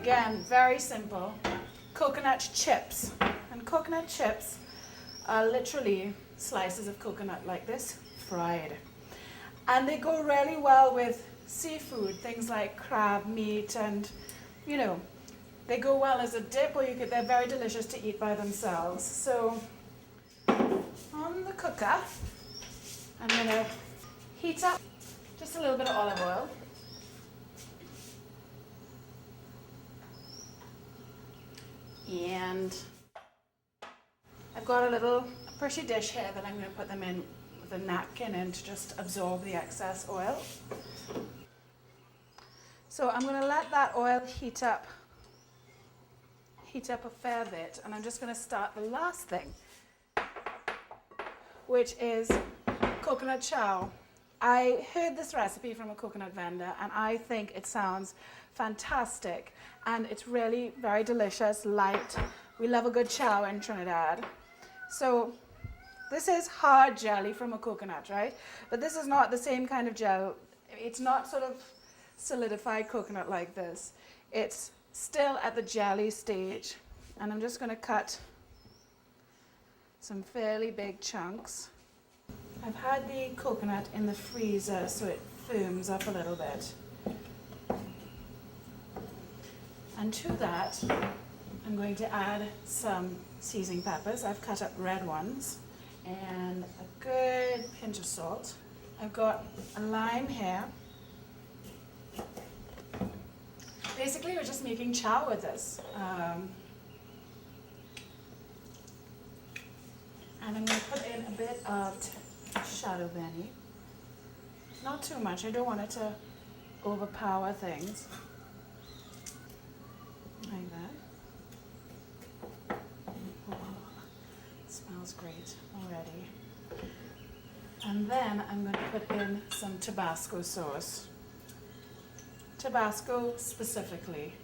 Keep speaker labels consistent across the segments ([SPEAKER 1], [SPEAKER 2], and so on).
[SPEAKER 1] again, very simple, coconut chips. And coconut chips are literally slices of coconut like this, fried. And they go really well with seafood, things like crab meat, and you know, they go well as a dip, or they're very delicious to eat by themselves. So on the cooker, I'm going to heat up just a little bit of olive oil. And I've got a little pretty dish here that I'm going to put them in with a napkin in to just absorb the excess oil. So I'm going to let that oil heat up a fair bit, and I'm just going to start the last thing, which is coconut chow. I heard this recipe from a coconut vendor, and I think it sounds fantastic, and it's really very delicious, light. We love a good chow in Trinidad. So this is hard jelly from a coconut, right? But this is not the same kind of gel. It's not sort of solidified coconut like this. It's still at the jelly stage. And I'm just going to cut some fairly big chunks. I've had the coconut in the freezer so it firms up a little bit. And to that, I'm going to add some seasoning peppers. I've cut up red ones, and a good pinch of salt. I've got a lime here. Basically, we're just making chow with this. And I'm going to put in a bit of shadow benny. Not too much. I don't want it to overpower things. Like that. Oh, it smells great already. And then I'm going to put in some Tabasco sauce. Tabasco specifically.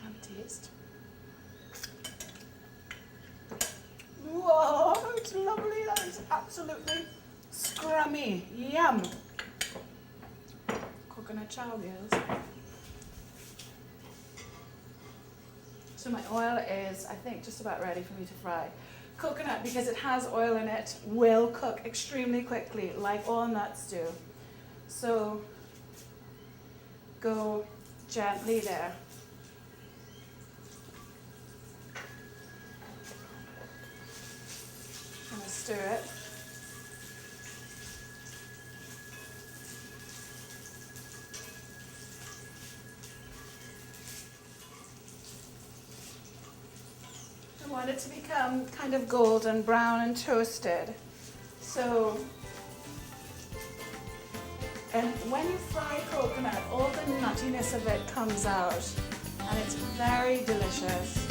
[SPEAKER 1] Have a taste. Whoa, it's lovely. That is absolutely scrummy. Yum. Coconut chow, girls. So my oil is, I think, just about ready for me to fry. Coconut, because it has oil in it, will cook extremely quickly, like all nuts do. So go gently there. I'm going to stir it. I want it to become kind of golden brown and toasted. So, and when you fry coconut, all the nuttiness of it comes out, and it's very delicious.